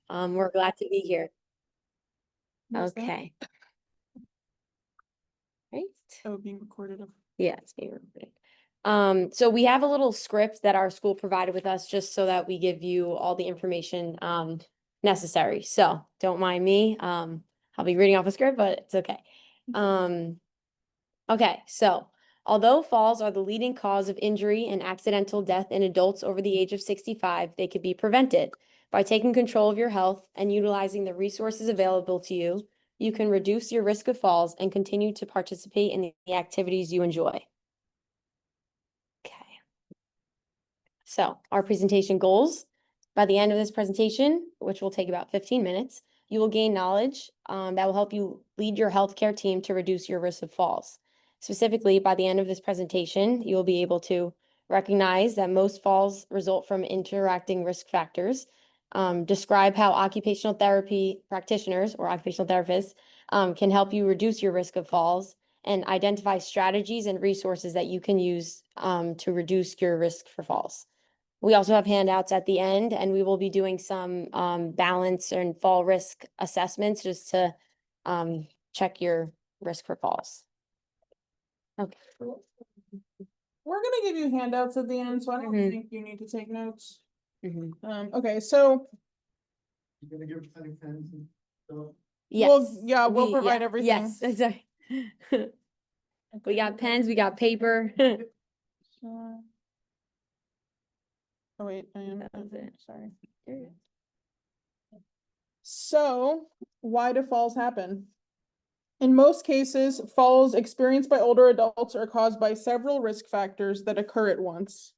We're glad to be here. Where's that? Okay. Right. Oh, being recorded. Yeah, it's being recorded. So we have a little script that our school provided with us just so that we give you all the information necessary. So don't mind me. I'll be reading off a script, but it's okay. Okay, so although falls are the leading cause of injury and accidental death in adults over the age of 65, they could be prevented. By taking control of your health and utilizing the resources available to you, you can reduce your risk of falls and continue to participate in the activities you enjoy. Okay. So our presentation goals. By the end of this presentation, which will take about 15 minutes, you will gain knowledge that will help you lead your healthcare team to reduce your risk of falls. Specifically, by the end of this presentation, you will be able to recognize that most falls result from interacting risk factors, describe how occupational therapy practitioners or occupational therapists can help you reduce your risk of falls, and identify strategies and resources that you can use to reduce your risk for falls. We also have handouts at the end, and we will be doing some balance and fall risk assessments just to check your risk for falls. Okay. We're gonna give you handouts at the end, so I don't Mhm. think you need to take notes. Mhm. Okay, so You're gonna give any pens and stuff? Yes. yeah, we'll provide yeah, everything. Yes, that's right. We got pens, we got paper. Oh wait, I am. That was it. Sorry. There you So, why do falls happen? In most cases, falls experienced by older adults are caused by several risk factors that occur at once.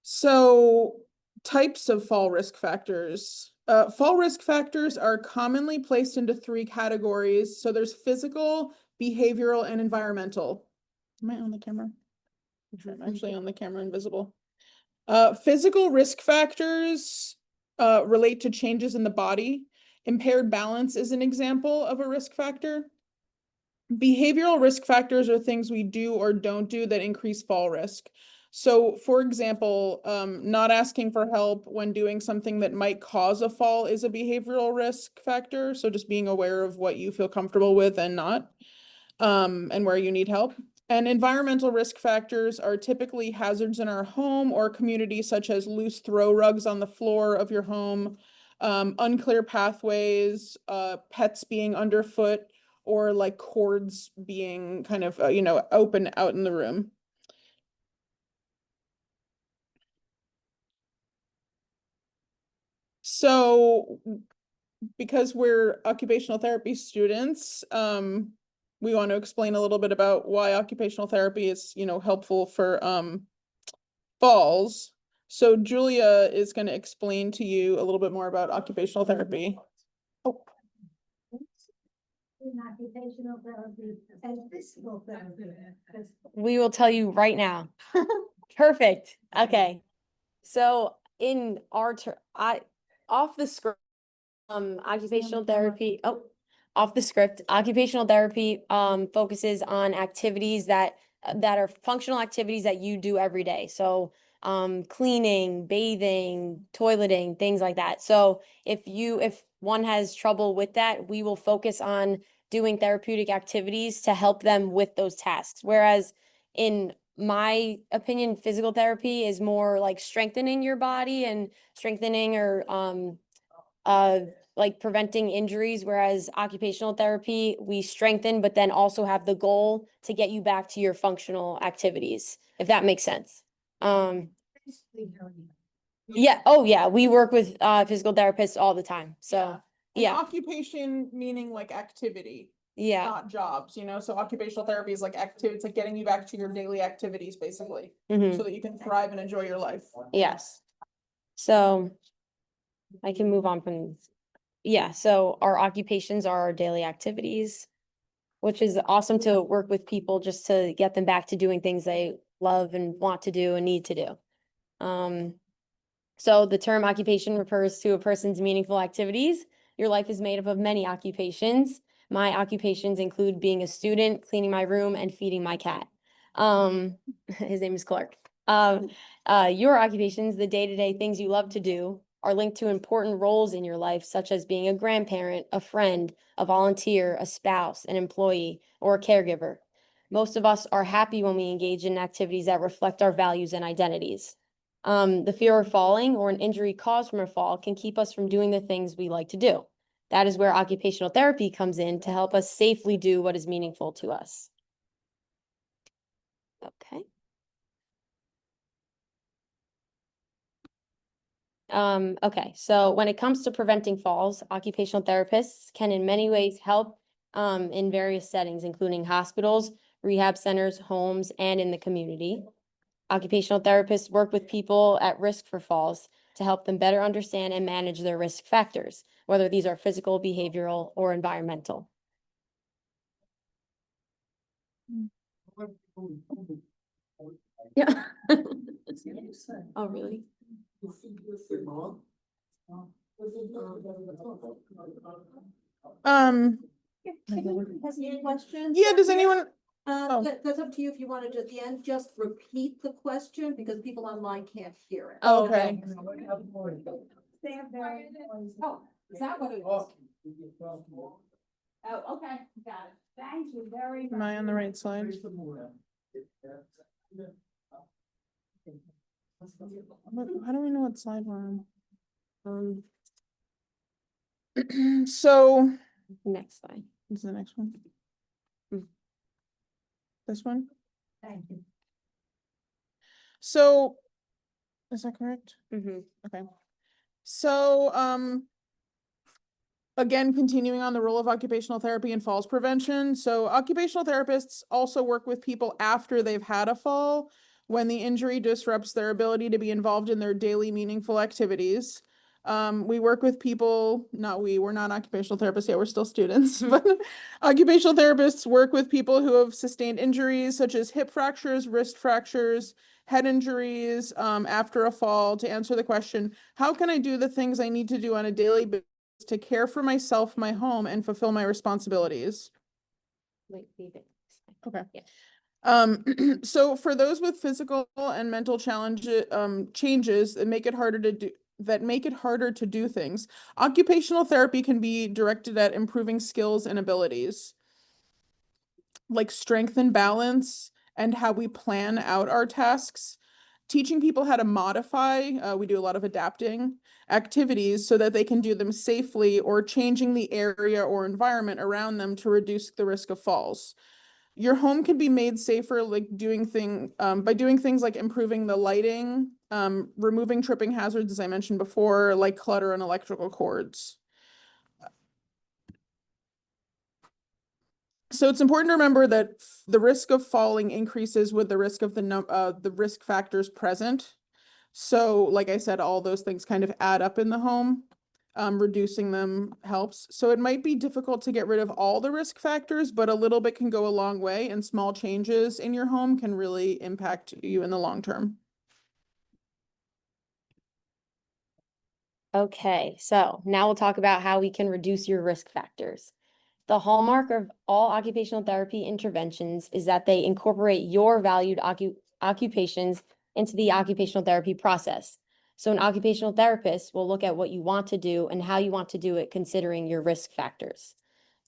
So types of fall risk factors. Fall risk factors are commonly placed into three categories. So there's physical, behavioral, and environmental. Am I on the camera? I'm actually on the camera, invisible. Physical risk factors relate to changes in the body. Impaired balance is an example of a risk factor. Behavioral risk factors are things we do or don't do that increase fall risk. So, for example, not asking for help when doing something that might cause a fall is a behavioral risk factor. So just being aware of what you feel comfortable with and not, and where you need help. And environmental risk factors are typically hazards in our home or community, such as loose throw rugs on the floor of your home, unclear pathways, pets being underfoot, or like cords being kind of, open out in the room. So because we're occupational therapy students, we want to explain a little bit about why occupational therapy is, helpful for falls. So Julia is going to explain to you a little bit more about occupational therapy. Oh. Occupational therapy and physical therapy. We will tell you right now. Perfect. Okay. So in our off the script, occupational therapy, off the script, occupational therapy focuses on activities that are functional activities that you do every day. So cleaning, bathing, toileting, things like that. So if one has trouble with that, we will focus on doing therapeutic activities to help them with those tasks. Whereas in my opinion, physical therapy is more like strengthening your body and strengthening or like preventing injuries, whereas occupational therapy, we strengthen, but then also have the goal to get you back to your functional activities, if that makes sense. Yeah, oh yeah, we work with physical therapists all the time. So yeah. Occupation meaning like activity. Yeah. Not jobs, so occupational therapy is like it's like getting you back to your daily activities, basically, Mhm. so that you can thrive and enjoy your life. Yes. So I can move on from, yeah, so our occupations are our daily activities, which is awesome to work with people just to get them back to doing things they love and want to do and need to do. So the term occupation refers to a person's meaningful activities. Your life is made up of many occupations. My occupations include being a student, cleaning my room, and feeding my cat. His name is Clark. Your occupations, the day-to-day things you love to do, are linked to important roles in your life, such as being a grandparent, a friend, a volunteer, a spouse, an employee, or a caregiver. Most of us are happy when we engage in activities that reflect our values and identities. The fear of falling or an injury caused from a fall can keep us from doing the things we like to do. That is where occupational therapy comes in to help us safely do what is meaningful to us. Okay. Okay, so when it comes to preventing falls, occupational therapists can in many ways help in various settings, including hospitals, rehab centers, homes, and in the community. Occupational therapists work with people at risk for falls to help them better understand and manage their risk factors, whether these are physical, behavioral, or environmental. Yeah. Oh, really? Has any questions? Yeah, does anyone, Oh. That's up to you if you wanted to, at the end, just repeat the question because people online can't hear it. Oh, okay. Stand there. Oh, is that what it is? Oh, okay, got it. Thank you very much. Am I on the right slide? How do we know what slide we're Um, on? So, next slide. this is the next one. Mm. This one? Thank you. So, is that correct? Mhm. Okay. So, again, continuing on the role of occupational therapy and falls prevention. So occupational therapists also work with people after they've had a fall, when the injury disrupts their ability to be involved in their daily meaningful activities. We work with people, we're not occupational therapists yet, we're still students, but occupational therapists work with people who have sustained injuries such as hip fractures, wrist fractures, head injuries, after a fall, to answer the question, how can I do the things I need to do on a daily basis to care for myself, my home, and fulfill my responsibilities? Wait, leave it. Okay. Yeah. So for those with physical and mental challenges, changes that make it harder to do things, occupational therapy can be directed at improving skills and abilities, like strength and balance, and how we plan out our tasks. Teaching people how to modify, we do a lot of adapting activities so that they can do them safely, or changing the area or environment around them to reduce the risk of falls. Your home can be made safer, like by doing things like improving the lighting, removing tripping hazards, as I mentioned before, like clutter and electrical cords. So it's important to remember that the risk of falling increases with the risk of the risk factors present. So like I said, all those things kind of add up in the home. Reducing them helps. So it might be difficult to get rid of all the risk factors, but a little bit can go a long way, and small changes in your home can really impact you in the long term. Okay, so now we'll talk about how we can reduce your risk factors. The hallmark of all occupational therapy interventions is that they incorporate your valued occupations into the occupational therapy process. So an occupational therapist will look at what you want to do and how you want to do it, considering your risk factors.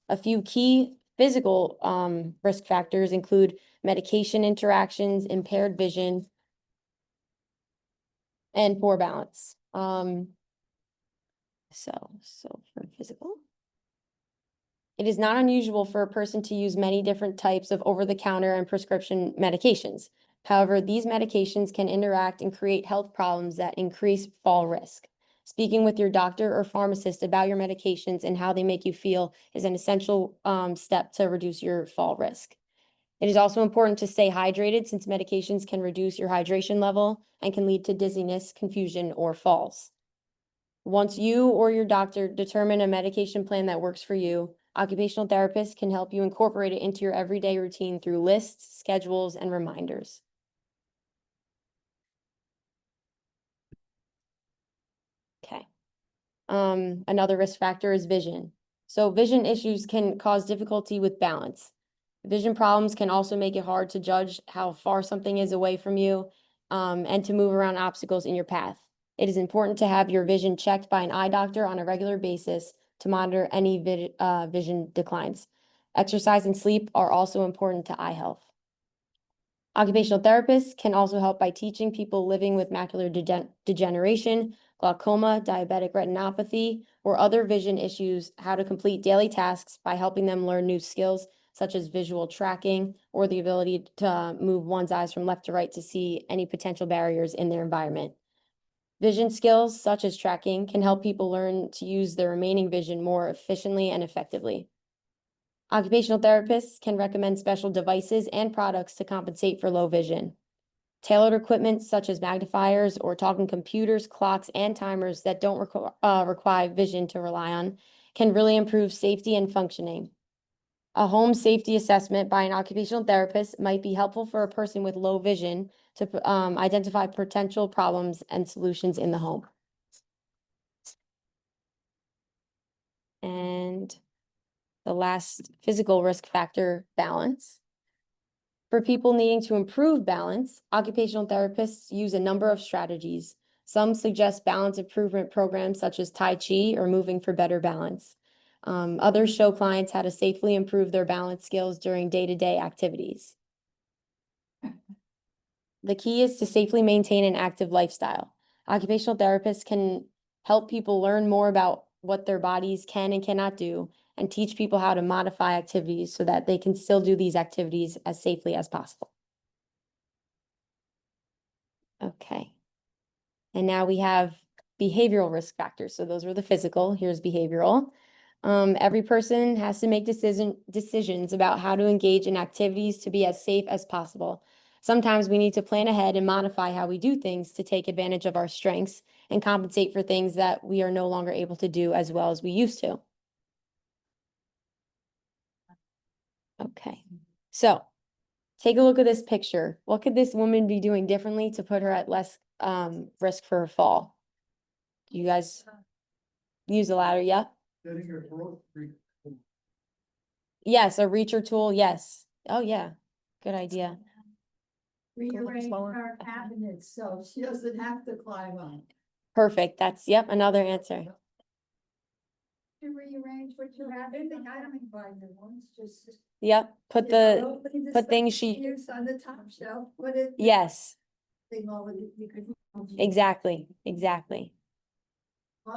A few key physical risk factors include medication interactions, impaired vision, and poor balance. So for physical, it is not unusual for a person to use many different types of over-the-counter and prescription medications. However, these medications can interact and create health problems that increase fall risk. Speaking with your doctor or pharmacist about your medications and how they make you feel is an essential step to reduce your fall risk. It is also important to stay hydrated, since medications can reduce your hydration level and can lead to dizziness, confusion, or falls. Once you or your doctor determine a medication plan that works for you, occupational therapists can help you incorporate it into your everyday routine through lists, schedules, and reminders. Okay. Another risk factor is vision. So vision issues can cause difficulty with balance. Vision problems can also make it hard to judge how far something is away from you. and to move around obstacles in your path. It is important to have your vision checked by an eye doctor on a regular basis to monitor any vision declines. Exercise and sleep are also important to eye health. Occupational therapists can also help by teaching people living with macular degeneration, glaucoma, diabetic retinopathy, or other vision issues how to complete daily tasks by helping them learn new skills such as visual tracking or the ability to move one's eyes from left to right to see any potential barriers in their environment. Vision skills such as tracking can help people learn to use their remaining vision more efficiently and effectively. Occupational therapists can recommend special devices and products to compensate for low vision. Tailored equipment such as magnifiers or talking computers, clocks, and timers that don't require vision to rely on can really improve safety and functioning. A home safety assessment by an occupational therapist might be helpful for a person with low vision to identify potential problems and solutions in the home. And the last physical risk factor, balance. For people needing to improve balance, occupational therapists use a number of strategies. Some suggest balance improvement programs such as Tai Chi or moving for better balance. Others show clients how to safely improve their balance skills during day-to-day activities. The key is to safely maintain an active lifestyle. Occupational therapists can help people learn more about what their bodies can and cannot do and teach people how to modify activities so that they can still do these activities as safely as possible. Okay. And now we have behavioral risk factors. So those were the physical, here's behavioral. Every person has to make decisions about how to engage in activities to be as safe as possible. Sometimes we need to plan ahead and modify how we do things to take advantage of our strengths and compensate for things that we are no longer able to do as well as we used to. Okay, so take a look at this picture. What could this woman be doing differently to put her at less risk for a fall? You guys use a ladder, yeah? Getting your growth rate. Yes, a reacher tool, yes. Oh, yeah, good idea. Rearrange slower. our cabinets so she doesn't have to climb on. Perfect, that's, yep, another answer. To rearrange what you have in the dining room ones, just. Yep, put things she, Use on the top shelf, put it. yes, Thing over you could. exactly, exactly.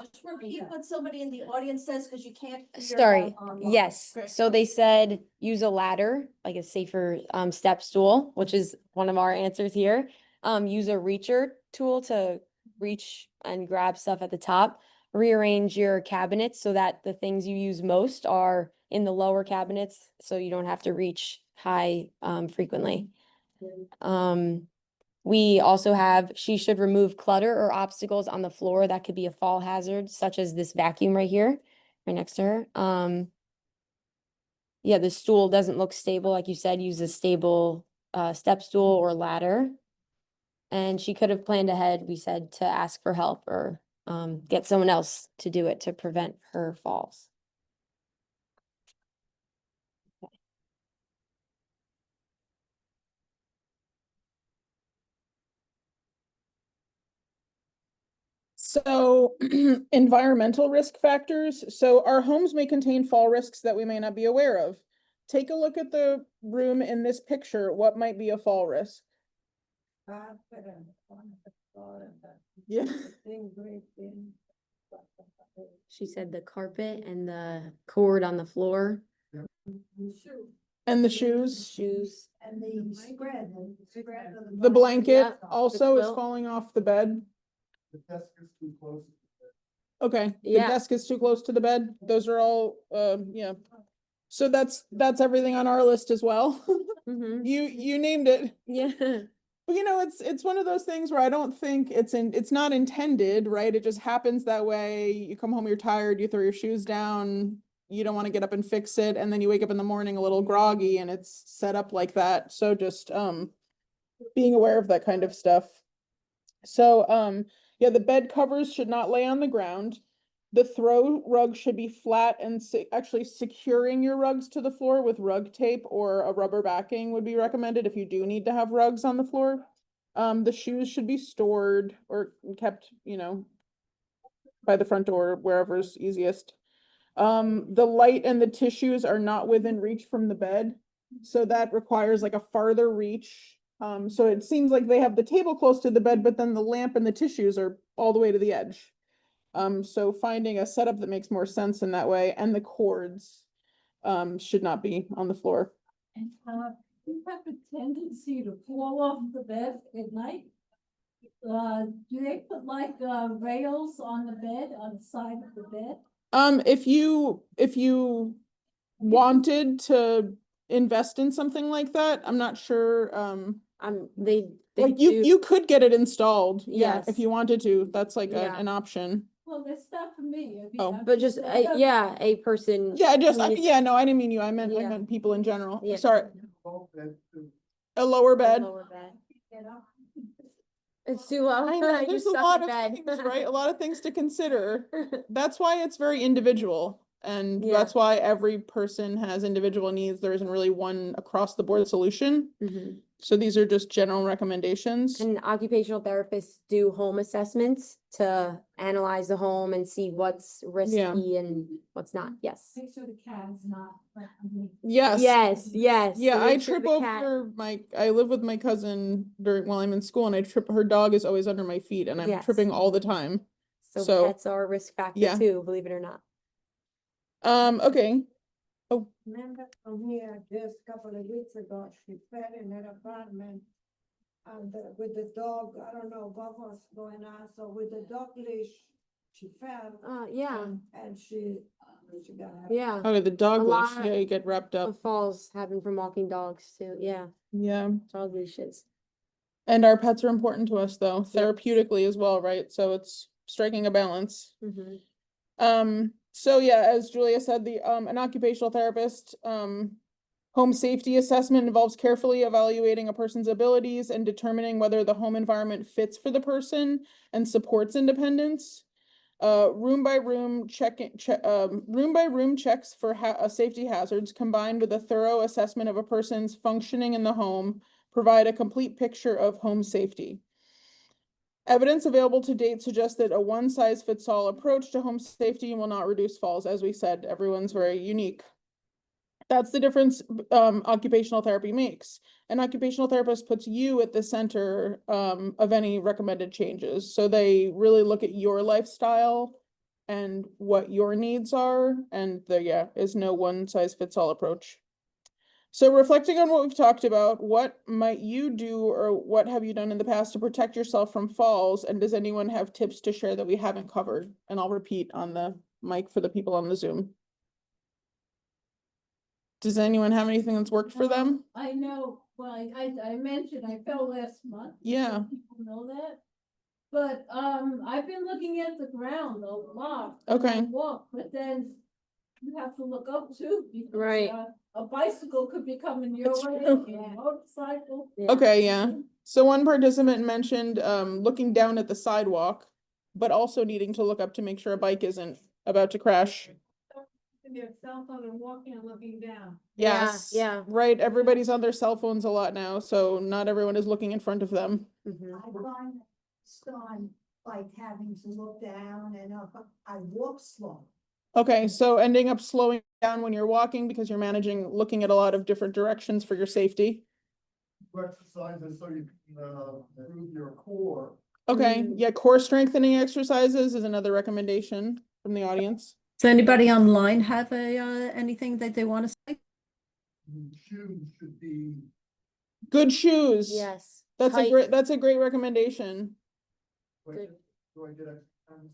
Just repeat what somebody in the audience says, because you can't. hear Sorry, them online. yes, Okay. so they said use a ladder, like a safer step stool, which is one of our answers here. Use a reacher tool to reach and grab stuff at the top. Rearrange your cabinets so that the things you use most are in the lower cabinets, so you don't have to reach high frequently. We also have, she should remove clutter or obstacles on the floor that could be a fall hazard, such as this vacuum right here, right next to her. Yeah, the stool doesn't look stable, like you said, use a stable step stool or ladder. And she could have planned ahead, we said, to ask for help or get someone else to do it to prevent her falls. So environmental risk factors. So our homes may contain fall risks that we may not be aware of. Take a look at the room in this picture. What might be a fall risk? Yeah. She said the carpet and the cord on the floor, And the shoes. shoes. And the spread. of The blanket Yeah, also is quilt. falling off the bed. The desk is too close. Okay, the Yeah. desk is too close to the bed. Those are all, yeah. So that's everything on our list as well. Mm-hmm. You named it. Yeah. But you know, it's one of those things where I don't think it's not intended, right? It just happens that way. You come home, you're tired, you throw your shoes down, you don't want to get up and fix it, and then you wake up in the morning a little groggy and it's set up like that. So just being aware of that kind of stuff. So yeah, the bed covers should not lay on the ground. The throw rug should be flat and actually securing your rugs to the floor with rug tape or a rubber backing would be recommended if you do need to have rugs on the floor. The shoes should be stored or kept, by the front door, wherever's easiest. The light and the tissues are not within reach from the bed. So that requires like a farther reach. So it seems like they have the table close to the bed, but then the lamp and the tissues are all the way to the edge. So finding a setup that makes more sense in that way, and the cords should not be on the floor. And, you have a tendency to fall off the bed at night? Do they put like, rails on the bed, on the side of the bed? If you wanted to invest in something like that, I'm not sure, They like do. you could get it installed, yeah, if Yes. you wanted to, that's like Yeah. an option. Well, that's not for me. I mean, Oh. I'm But just, yeah, a person. Yeah, who needs yeah, no, I didn't mean you, I Yeah. meant people in general, Yeah. sorry, Both that too. a lower a bed. lower bed. Get up. It's too low. I know, You're there's a stuck lot in of bed. things, right, a lot of things to consider. That's why it's very individual, and Yeah. that's why every person has individual needs. There isn't really one across the board solution. Mhm. So these are just general recommendations. And occupational threapists do home assessments to analyze the home and see what's risky and what's not. Yes. Make sure the cat is not, like, underneath. Yes. Yes, yes. Yeah, so I make sure trip the cat- over I live with my cousin while I'm in school, and I trip, her dog is always under my feet, and I'm Yes. tripping all the time. So so- pets are a risk factor Yeah. too, believe it or not. Okay, Remember from here, just a couple of weeks ago, she fell in her apartment. And with the dog, I don't know what was going on, so with the dog leash, she fell Yeah, and she got. yeah. okay, the dog A leash, lot yeah, you get wrapped The up, falls happen from walking dogs too. Yeah, yeah. dog leashes. And our pets are important to us though, Yes. therapeutically as well, right? So it's striking a balance. Mhm. So yeah, as Julia said, an occupational therapist, home safety assessment involves carefully evaluating a person's abilities and determining whether the home environment fits for the person and supports independence. Room by room checks for safety hazards combined with a thorough assessment of a person's functioning in the home provide a complete picture of home safety. Evidence available to date suggests that a one-size-fits-all approach to home safety will not reduce falls. As we said, everyone's very unique. That's the difference occupational therapy makes. An occupational therapist puts you at the center of any recommended changes. So they really look at your lifestyle and what your needs are, and there is no one-size-fits-all approach. So reflecting on what we've talked about, what might you do or what have you done in the past to protect yourself from falls? And does anyone have tips to share that we haven't covered? And I'll repeat on the mic for the people on the Zoom. Does anyone have anything that's worked for them? I know, well, I mentioned I fell last month. Yeah. Some people know that. But, I've been looking at the ground a lot. when I Okay. Walk, but then you have to look up too. Because, Right. A bicycle could be coming your That's way, true. a motorcycle. Yeah. Okay, yeah. So one participant mentioned looking down at the sidewalk, but also needing to look up to make sure a bike isn't about to crash. Their cell phone and walking and looking down. Yeah, Yes. yeah. Right, everybody's on their cell phones a lot now, so not everyone is looking in front of them. Mhm. I find start like having to look down and up, I walk slow. Okay, so ending up slowing down when you're walking because you're looking at a lot of different directions for your safety. Exercises so you can improve your core. Okay, yeah, core strengthening exercises is another recommendation from the audience. Does anybody online have anything that they want to say? Shoes should be. Good shoes. Yes. That's Tight. that's a great recommendation. Do I Good. get- do I get exercise?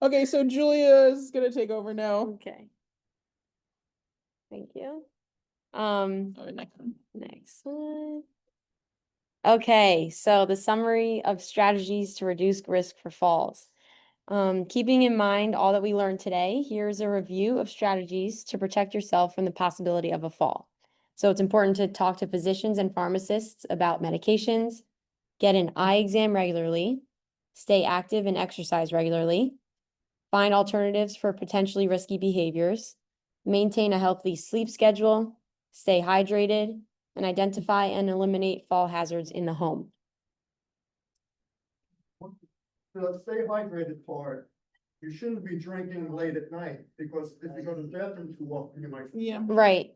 Okay, so Julia is gonna take over now. Okay. Thank you. Next one. Next one. Okay, so the summary of strategies to reduce risk for falls. Keeping in mind all that we learned today, here's a review of strategies to protect yourself from the possibility of a fall. So it's important to talk to physicians and pharmacists about medications, get an eye exam regularly, stay active and exercise regularly, find alternatives for potentially risky behaviors, maintain a healthy sleep schedule, stay hydrated, and identify and eliminate fall hazards in the home. The stay hydrated part, you shouldn't be drinking late at night, because if you go to the bathroom too often, you might. Yeah. Right.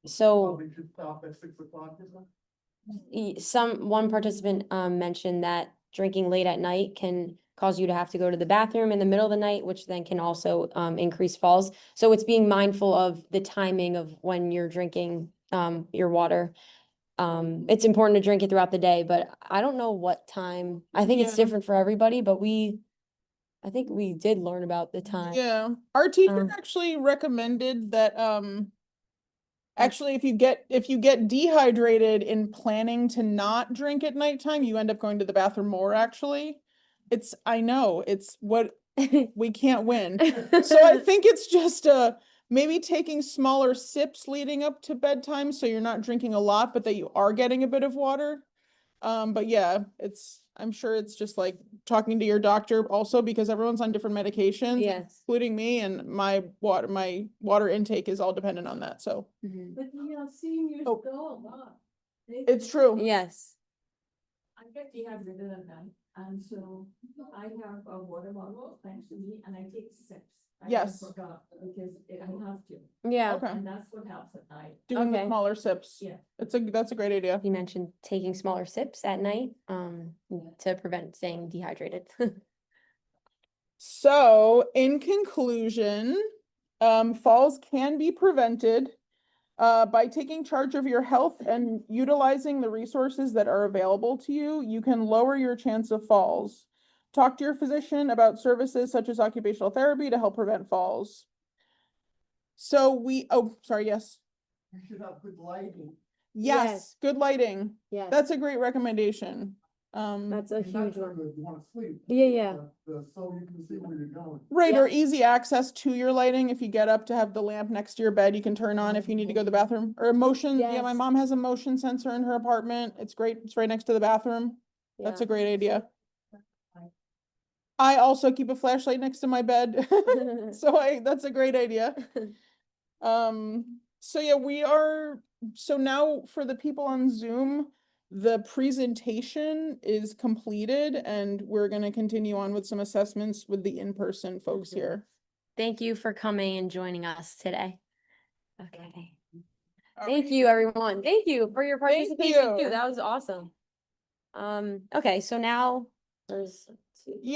So Probably should stop at 6 o'clock or something. one participant mentioned that drinking late at night can cause you to have to go to the bathroom in the middle of the night, which then can also increase falls. So it's being mindful of the timing of when you're drinking your water. It's important to drink it throughout the day, but I don't know what time. I think it's Yeah. different for everybody, but I think we did learn about the time. Yeah, our teacher Um, actually recommended that, actually, if you get dehydrated in planning to not drink at nighttime, you end up going to the bathroom more, actually. I know, it's what, we can't win. So I think it's just, maybe taking smaller sips leading up to bedtime, so you're not drinking a lot, but that you are getting a bit of water. But yeah, I'm sure it's just like talking to your doctor also, because everyone's on different medications. Yes. Including me, and my water intake is all dependent on that, so Mhm. But seniors Oh. go a lot. it's true. Yes. I get dehydrated at night, and so I have a water bottle thanks to me, and I take sips. I Yes. forgot, because I have to, Yeah. Okay, and that's what helps at night. doing the Okay. smaller sips. Yeah. That's a great idea. You mentioned taking smaller sips at night to prevent staying dehydrated. So in conclusion, falls can be prevented by taking charge of your health and utilizing the resources that are available to you. You can lower your chance of falls. Talk to your physician about services such as occupational therapy to help prevent falls. So sorry, yes. You should have good lighting. Yes. Yes, good lighting. Yes. That's a great recommendation. That's a I mean, not huge so one. good, you wanna sleep. Yeah. So you can see where you're going. Right, or Yeah. easy access to your lighting. If you get up to have the lamp next to your bed, you can turn on if you need to go to the bathroom. Or motion, yeah, my Yes. mom has a motion sensor in her apartment. It's great. It's right next to the bathroom. That's a Yeah. great idea. I also keep a flashlight next to my bed. So that's a great idea. So yeah, so now for the people on Zoom, the presentation is completed, and we're gonna continue on with some assessments with the in-person folks Mhm. here. Thank you for coming and joining us today. Okay. All Thank right. you, everyone. Thank you for your Thank participation you. too. That was awesome. Okay, so now there's.